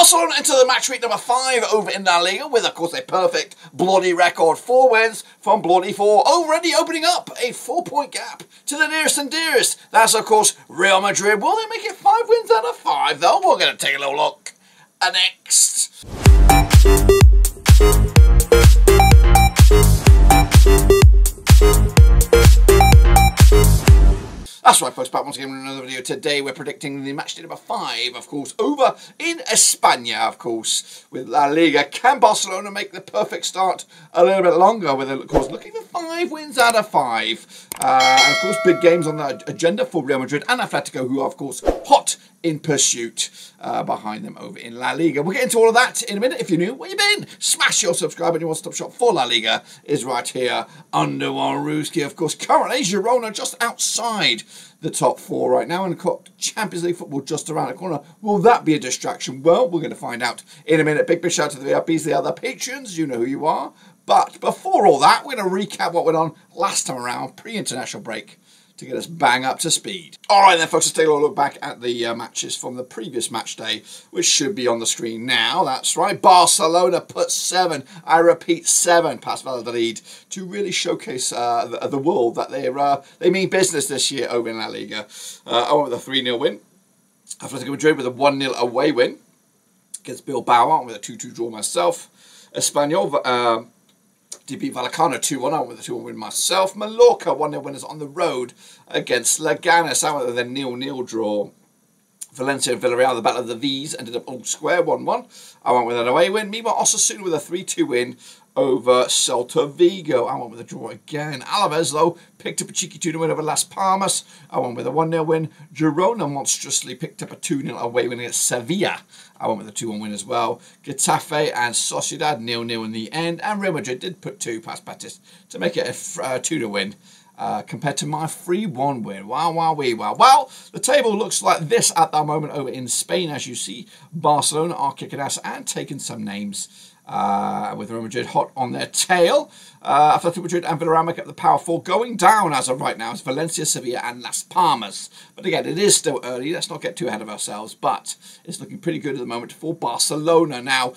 Barcelona enter the match week number 5 over in La Liga with, of course, a perfect bloody record. 4 wins from bloody 4, already opening up a 4-point gap to the nearest and dearest. That's, of course, Real Madrid. Will they make it 5 wins out of 5, though? We're going to take a little look next. That's right, folks, back once again with another video. Today we're predicting the match day number 5, of course, over in España, of course, with La Liga. Can Barcelona make the perfect start a little bit longer with, of course, looking for 5 wins out of 5? And, of course, big games on the agenda for Real Madrid and Atlético, who are, of course, hot in pursuit behind them over in La Liga. We'll get into all of that in a minute. If you're new, where you been? Smash your subscribe, and your one-stop shop for La Liga is right here under Waruski. Of course, currently Girona just outside the top 4 right now, and Champions League football just around the corner. Will that be a distraction? Well, we're going to find out in a minute. Big shout out to the VIPs, the other patrons. You know who you are. But before all that, we're going to recap what went on last time around, pre-international break, to get us bang up to speed. Alright then, folks, let's take a look back at the matches from the previous match day, which should be on the screen now. That's right, Barcelona put 7, I repeat 7, past Valladolid, to really showcase the world that they mean business this year over in La Liga. I went with a 3-0 win. Atlético Madrid with a 1-0 away win against Bilbao. I went with a 2-2 draw myself. Espanyol beat Vallecano 2-1. I went with a 2-1 win myself. Mallorca 1-0 winners on the road against Leganés. I went with a 0-0 draw. Valencia and Villarreal, the battle of the V's, ended up all square 1-1. I went with an away win. Meanwhile, Osasuna with a 3-2 win over Celta Vigo. I went with a draw again. Alavés, though, picked up a cheeky 2-0 win over Las Palmas. I went with a 1-0 win. Girona monstrously picked up a 2-0 away win against Sevilla. I went with a 2-1 win as well. Getafe and Sociedad 0-0 in the end. And Real Madrid did put 2 past Betis to make it a 2-0 win. Compared to my 3-1 win. Wow. Well, the table looks like this at the moment over in Spain. As you see, Barcelona are kicking ass and taking some names. With Real Madrid hot on their tail. Atlético Madrid and Villarreal make up the Power 4. Going down as of right now is Valencia, Sevilla and Las Palmas. But again, it is still early. Let's not get too ahead of ourselves. But it's looking pretty good at the moment for Barcelona. Now,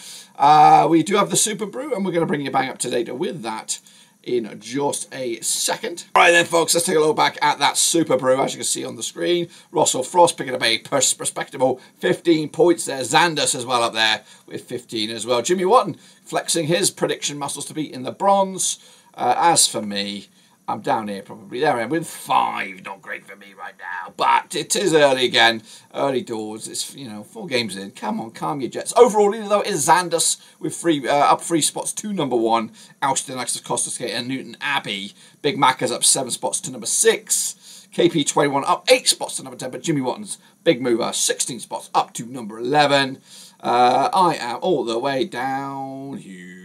we do have the Super Brew, and we're going to bring you bang up to date with that in just a second. All right then, folks, let's take a look back at that Super Brew. As you can see on the screen, Russell Frost picking up a respectable 15 points there. Xandus as well up there with 15 as well. Jimmy Watton flexing his prediction muscles to be in the bronze. As for me, I'm down here probably. There I am with 5. Not great for me right now, but it is early again. Early doors. It's, 4 games in. Come on, calm your jets. Overall leader, though, is Xandus with up 3 spots to number 1. Alston, Alexis Costa and Newton Abbey. Big Macca's up 7 spots to number 6. KP21 up 8 spots to number 10. But Jimmy Watton's big mover, 16 spots up to number 11. I am all the way down here.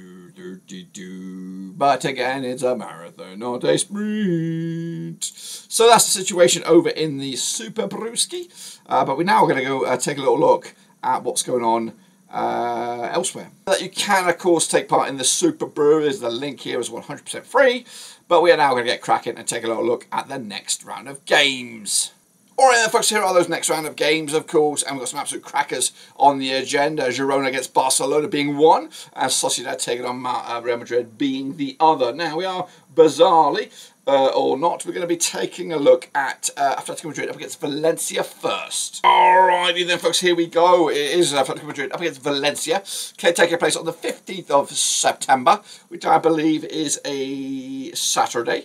But again, it's a marathon, not a sprint. So that's the situation over in the Super Brewski. But we're now going to go take a little look at what's going on elsewhere. That you can, of course, take part in the Super Brew. Is the link here is 100% free. But we are now going to get cracking and take a little look at the next round of games. Alright then, folks, here are those next round of games, of course, and we've got some absolute crackers on the agenda. Girona against Barcelona being one, and Sociedad taking on Real Madrid being the other. Now, we are, bizarrely, or not, we're going to be taking a look at Atlético Madrid up against Valencia first. Alrighty then, folks, here we go. It is Atlético Madrid up against Valencia. Taking place on the 15th of September, which I believe is a Sunday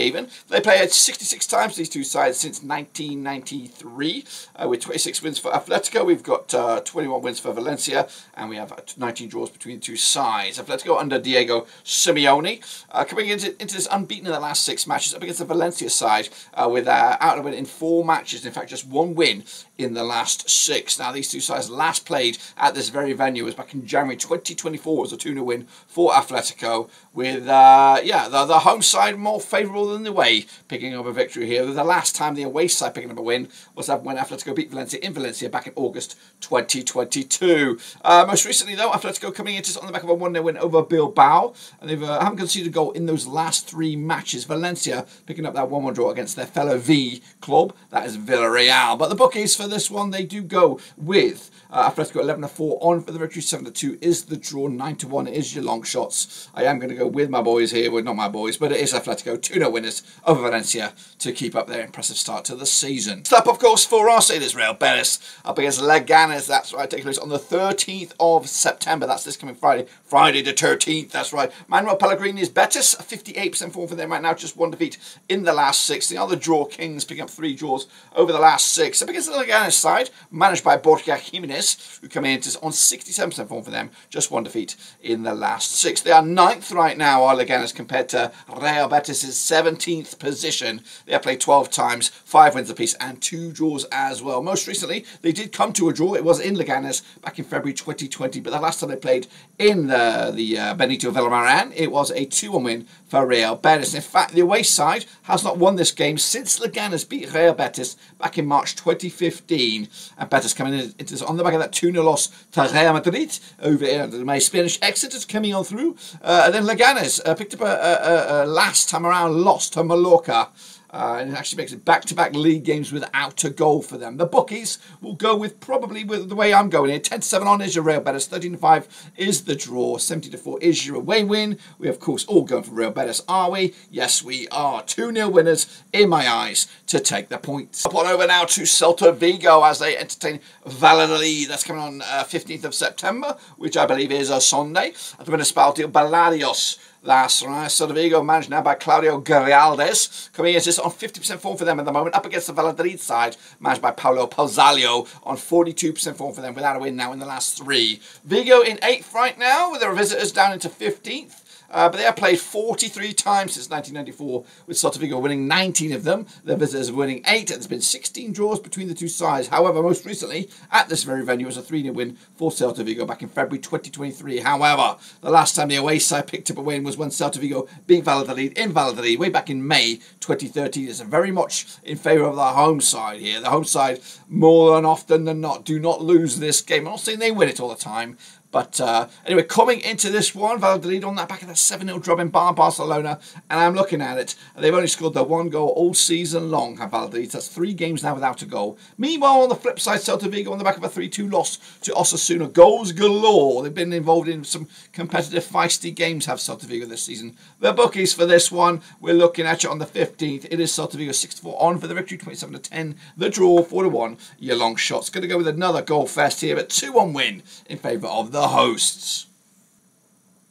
even. They play 66 times, these two sides, since 1993, with 26 wins for Atlético. We've got 21 wins for Valencia, and we have 19 draws between the two sides. Atlético under Diego Simeone, coming into this unbeaten in the last 6 matches up against the Valencia side, with out of win in 4 matches. In fact, just 1 win in the last 6. Now, these two sides last played at this very venue was back in January 2024. It was a 2-0 win for Atlético, with the home side more favourable than the away, picking up a victory here. The last time the away side picking up a win was when Atlético beat Valencia in Valencia back in August 2022. Most recently, though, Atlético coming into this on the back of a 1-0 win over Bilbao, and they haven't conceded a goal in those last 3 matches. Valencia picking up that 1-1 draw against their fellow V club, that is Villarreal. But the bookies for for this one, they do go with Atletico 11-4 on for the victory. 7-2 is the draw. 9-1 is your long shots. I am going to go with my boys here. Well, not my boys, but it is Atletico 2-0 winners over Valencia to keep up their impressive start to the season. Next up, of course, for us, it is Real Betis up against Leganés. That's right, taking place on the 13th of September. That's this coming Friday. Friday the 13th, that's right. Manuel Pellegrini's Betis, 58% form for them right now. Just one defeat in the last 6. The other draw kings picking up 3 draws over the last 6. Up against the Leganés side, managed by Borja Jimenez, who come in on 67% form for them. Just one defeat in the last 6. They are 9th right now, are Leganés, compared to Real Betis' 17th position. They have played 12 times, 5 wins apiece, and 2 draws as well. Most recently, they did come to a draw. It was in Leganés back in February 2020, but the last time they played in the Benito Villamaran, it was a 2-1 win for Real Betis. In fact, the away side has not won this game since Leganés beat Real Betis back in March 2015. And Betis coming in on the back of that 2-0 loss to Real Madrid over my Spanish exiters coming on through. And then Leganés picked up a last time around loss to Mallorca. And it actually makes it back-to-back league games without a goal for them. The bookies will go with probably with the way I'm going here. 10-7 on is your Real Betis. 13-5 is the draw. 70-4 is your away win. We, of course, all going for Real Betis, are we? Yes, we are. 2-0 winners, in my eyes, to take the points. Up on over now to Celta Vigo as they entertain Valladolid. That's coming on 15th of September, which I believe is a Sunday. At the Municipality Ballarios. That's right, Celta Vigo managed now by Claudio Grialdes. Coming in on 50% form for them at the moment. Up against the Valladolid side, managed by Paulo Pozzallo on 42% form for them without a win now in the last 3. Vigo in 8th right now, with their visitors down into 15th. But they have played 43 times since 1994, with Celta Vigo winning 19 of them. Their visitors winning 8. There's been 16 draws between the two sides. However, most recently, at this very venue, was a 3-0 win for Celta Vigo back in February 2023. However, the last time the away side picked up a win was when Celta Vigo beat Valladolid in Valladolid way back in May 2013. It's very much in favour of the home side here. The home side, more than often than not, do not lose this game. I'm not saying they win it all the time. But anyway, coming into this one, Valladolid on that back of that 7-0 drop in Barcelona, and I'm looking at it, and they've only scored their 1 goal all season long, have Valladolid. That's 3 games now without a goal. Meanwhile, on the flip side, Celta Vigo on the back of a 3-2 loss to Osasuna. Goals galore. They've been involved in some competitive, feisty games, have Celta Vigo this season. The bookies for this one, we're looking at you on the 15th. It is Celta Vigo 6-4 on for the victory, 27-10. The draw, 4-1. Your long shot's going to go with another goal fest here, but 2-1 win in favour of the hosts.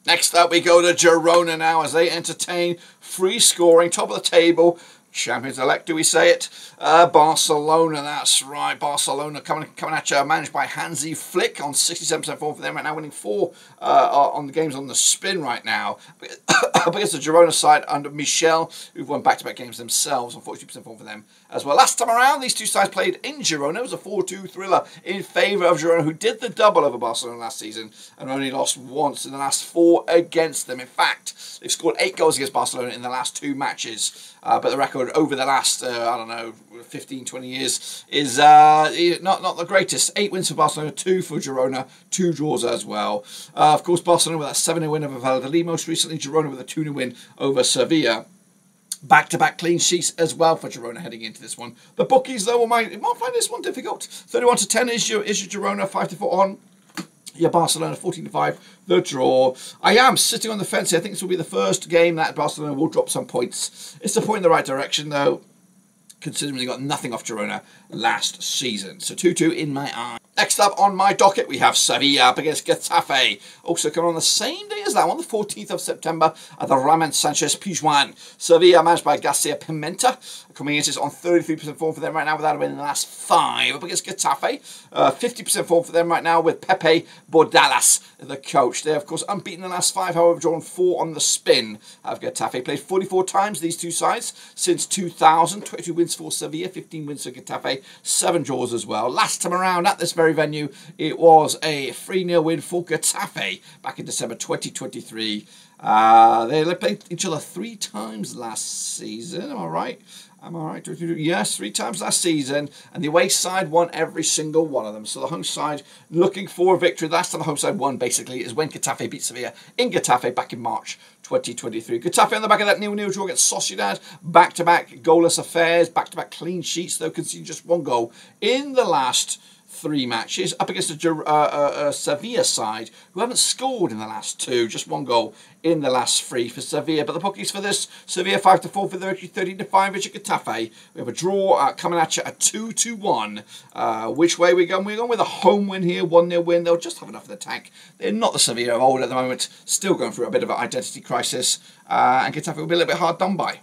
Next up, we go to Girona now as they entertain free scoring, top of the table, champions-elect, do we say it? Barcelona, that's right. Barcelona coming at you, managed by Hansi Flick on 67% form for them right now, winning 4 on the games on the spin right now. Up against the Girona side under Michel, who've won back-to-back games themselves on 42% form for them as well. Last time around, these two sides played in Girona. It was a 4-2 thriller in favour of Girona, who did the double over Barcelona last season and only lost once in the last 4 against them. In fact, they've scored 8 goals against Barcelona in the last 2 matches. But the record over the last, 15, 20 years is not the greatest. 8 wins for Barcelona, 2 for Girona, 2 draws as well. Of course, Barcelona with that 7-0 win over Valladolid most recently. Girona with a 2-0 win over Sevilla. Back-to-back clean sheets as well for Girona heading into this one. The bookies, though, might find this one difficult. 31-10 is your Girona, 5-4 on. Yeah, Barcelona 14-5, the draw. I am sitting on the fence here. I think this will be the first game that Barcelona will drop some points. It's a point in the right direction, though, considering they got nothing off Girona last season. So 2-2 in my eye. Next up on my docket, we have Sevilla up against Getafe. Also coming on the same day as that one, the 14th of September, at the Ramon Sanchez Pizjuan. Sevilla managed by Garcia Pimenta. Coming in on 33% form for them right now without a win in the last 5. Up against Getafe, 50% form for them right now with Pepe Bordalas, the coach. They're, of course, unbeaten in the last 5, however, drawn 4 on the spin. Have Getafe played 44 times, these two sides, since 2000. 22 wins for Sevilla, 15 wins for Getafe, 7 draws as well. Last time around at this very venue, it was a 3-0 win for Getafe back in December 2023. They played each other 3 times last season, am I right? Am I right? Yes, 3 times last season, and the away side won every single one of them. So the home side looking for a victory. The last time the home side won, basically, is when Getafe beat Sevilla in Getafe back in March 2023. Getafe on the back of that 0-0 draw against Sociedad. Back-to-back goalless affairs, back-to-back clean sheets, though conceding just 1 goal in the last 3 matches, up against a Sevilla side who haven't scored in the last 2, just 1 goal in the last 3 for Sevilla. But the bookies for this, Sevilla 5-4 for the victory, 13-5 at Getafe. We have a draw coming at you at 2-1. Which way we going? We're going with a home win here, 1-0 win. They'll just have enough in the tank. They're not the Sevilla of old at the moment, still going through a bit of an identity crisis, and Getafe will be a little bit hard done by.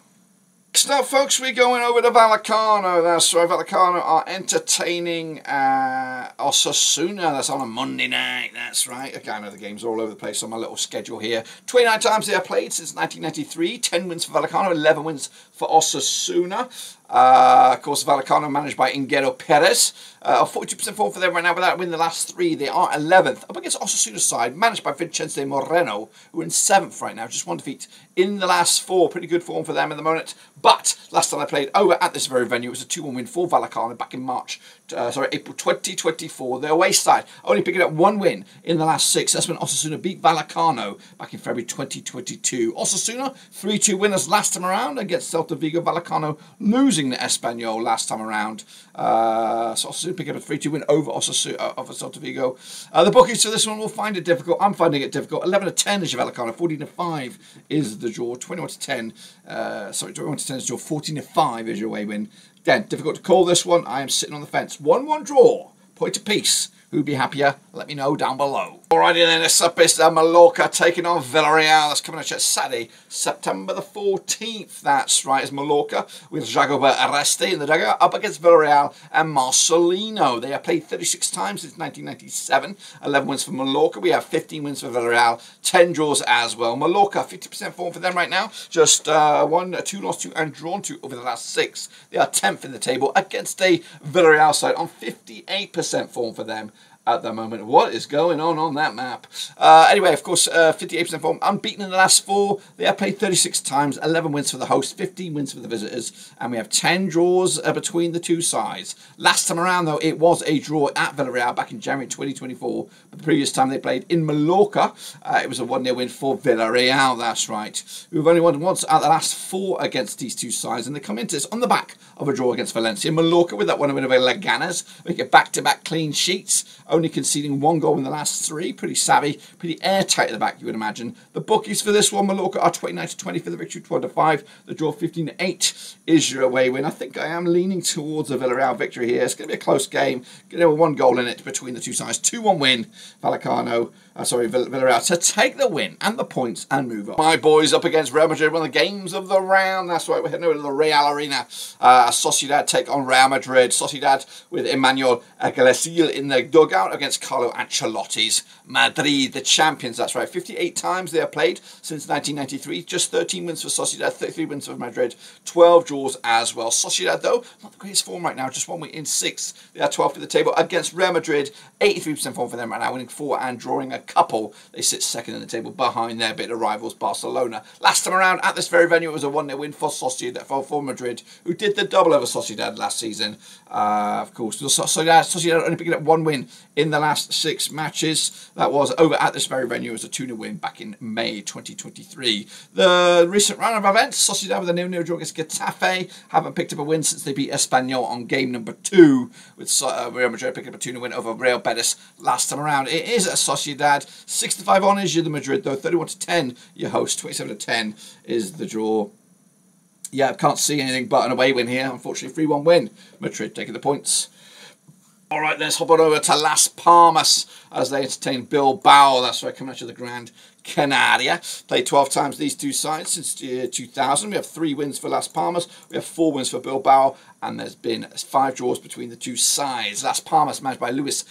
Next up, folks, we're going over to Vallecano. That's right, Vallecano are entertaining Osasuna. That's on a Monday night. That's right. Okay, I know the games are all over the place on my little schedule here. 29 times they have played since 1993. 10 wins for Vallecano, 11 wins for Osasuna. Of course, Vallecano managed by Ingero Perez. 42% form for them right now without winning the last 3. They are 11th. Up against Osasuna's side, managed by Vicente Moreno, who are in 7th right now. Just 1 defeat in the last 4. Pretty good form for them at the moment. But last time I played over at this very venue, it was a 2-1 win for Vallecano back in April 2024. Their away side only picking up 1 win in the last 6. That's when Osasuna beat Vallecano back in February 2022. Osasuna, 3-2 winners last time around against Celta Vigo. Vallecano losing the Espanyol last time around. So Osasuna picking up a 3-2 win over Osasuna, over Celta Vigo. The bookies for this one will find it difficult. I'm finding it difficult. 11-10 is your Vallecano. 14-5 is the draw. 21-10. 21-10 is your 14-5 is your away win. Again, difficult to call this one. I am sitting on the fence. 1-1 draw. Point apiece. Who'd be happier? Let me know down below. Alrighty then, this up is Mallorca taking on Villarreal. That's coming at you Saturday, September the 14th. That's right, it's Mallorca with Jagoba Arreste in the dugout up against Villarreal and Marcelino. They have played 36 times since 1997. 11 wins for Mallorca. We have 15 wins for Villarreal, 10 draws as well. Mallorca, 50% form for them right now. Just 1, 2 lost 2 and drawn 2 over the last 6. They are 10th in the table against a Villarreal side on 58% form for them at the moment. What is going on that map? Anyway, of course, 58% form, unbeaten in the last 4. They have played 36 times, 11 wins for the host, 15 wins for the visitors, and we have 10 draws between the 2 sides. Last time around, though, it was a draw at Villarreal back in January 2024, but the previous time they played in Mallorca, it was a 1-0 win for Villarreal, that's right. We've only won once out of the last 4 against these 2 sides, and they come into this on the back of a draw against Valencia. Mallorca with that 1-0 win over Leganés, make it back-to-back clean sheets, only conceding 1 goal in the last 3. Pretty savvy, pretty airtight at the back, you would imagine. The bookies for this one, Mallorca are 29-20 for the victory, 12-5. The draw 15-8 is your away win. I think I am leaning towards a Villarreal victory here. It's going to be a close game. Going to have 1 goal in it between the 2 sides. 2-1 win, Villarreal to take the win and the points and move on. My boys up against Real Madrid, one of the games of the round. That's right, we're heading over to the Real Arena. Sociedad take on Real Madrid. Sociedad with Emmanuel Galacil in the dugout against Carlo Ancelotti's Madrid, the champions. That's right, 58 times they have played since 1993. Just 13 wins for Sociedad, 33 wins for Madrid, 12 draws as well. Sociedad, though, not the greatest form right now, just 1 win in 6. They are 12th in the table against Real Madrid, 83% form for them right now, winning 4 and drawing a couple. They sit 2nd in the table behind their bit of rivals, Barcelona. Last time around at this very venue, it was a 1-0 win for Sociedad, for Madrid, who did the double over Sociedad last season. Of course, Sociedad only picking up 1 win in the last 6 matches. That was over at this very venue as a 2-0 win back in May 2023. The recent round of events, Sociedad with a 0-0 draw against Getafe, haven't picked up a win since they beat Espanyol on game number 2, with Real Madrid picking up a 2-0 win over Real Betis last time around. It is a Sociedad. 6-5 on is the Madrid, though. 31-10 your host. 27-10 is the draw. Yeah, I can't see anything but an away win here. Unfortunately, 3-1 win. Madrid taking the points. All right, let's hop on over to Las Palmas as they entertain Bilbao. That's right, coming out of the Grand Canaria. Played 12 times these 2 sides since 2000. We have 3 wins for Las Palmas. We have 4 wins for Bilbao. And there's been 5 draws between the 2 sides. Las Palmas managed by Luis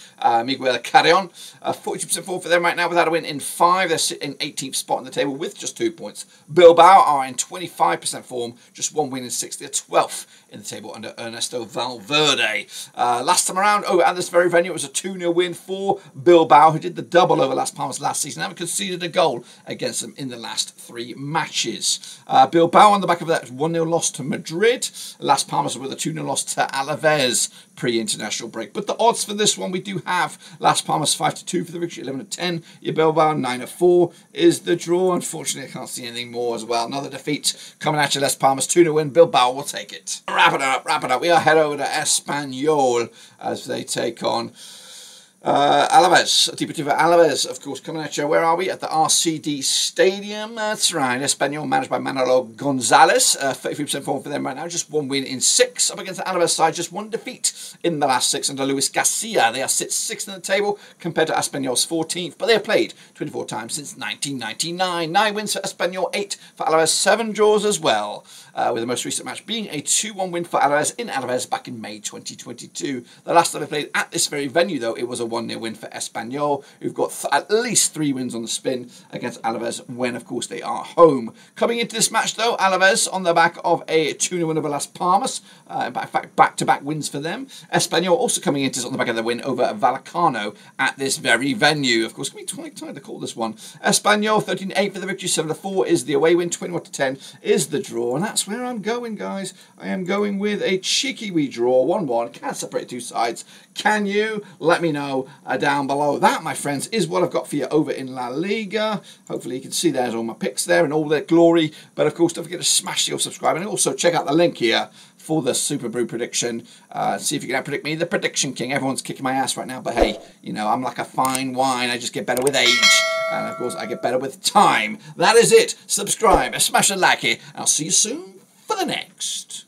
Miguel Carrion. 42% form for them right now without a win in 5. They're sitting 18th spot on the table with just 2 points. Bilbao are in 25% form, just 1 win in 6. They're 12th in the table under Ernesto Valverde. Last time around, at this very venue, it was a 2-0 win for Bilbao. Bilbao, who did the double over Las Palmas last season, haven't conceded a goal against them in the last 3 matches. Bilbao on the back of that 1-0 loss to Madrid. Las Palmas with a 2-0 loss to Alavés pre-international break. But the odds for this one, we do have Las Palmas 5-2 for the victory, 11-10. Bilbao 9-4 is the draw. Unfortunately, I can't see anything more as well. Another defeat coming at you, Las Palmas 2-0 win. Bilbao will take it. Wrap it up. We are head over to Espanyol as they take on Alavés, Deportivo Alavés, of course, coming at you. Where are we? At the RCD Stadium. That's right. Espanyol managed by Manolo Gonzalez. 33% form for them right now. Just 1 win in 6 up against the Alavés side. Just 1 defeat in the last 6 under Luis Garcia. They are sit 6th in the table compared to Espanyol's 14th, but they have played 24 times since 1999. 9 wins for Espanyol, 8 for Alavés, 7 draws as well. With the most recent match being a 2-1 win for Alavés in Alavés back in May 2022. The last time they played at this very venue, though, it was a 1-0 win for Espanyol, who've got at least 3 wins on the spin against Alavés when, of course, they are home. Coming into this match, though, Alavés on the back of a 2-0 win over Las Palmas. In fact, back-to-back wins for them. Espanyol also coming into this on the back of the win over Vallecano at this very venue. Of course, it's going to be tight to call this one. Espanyol 13-8 for the victory, 7-4 is the away win, 21-10 is the draw, and that's where I'm going, guys. I am going with a cheeky wee draw, 1-1. Can't separate 2 sides. Can you? Let me know down below. That, my friends, is what I've got for you over in La Liga. Hopefully you can see there's all my picks there in all their glory. But of course, don't forget to smash your subscribe and also check out the link here for the Super Brew prediction. See if you can predict me, the prediction king. Everyone's kicking my ass right now, but hey, you know, I'm like a fine wine. I just get better with age. And of course, I get better with time. That is it. Subscribe, smash a like, and I'll see you soon for the next.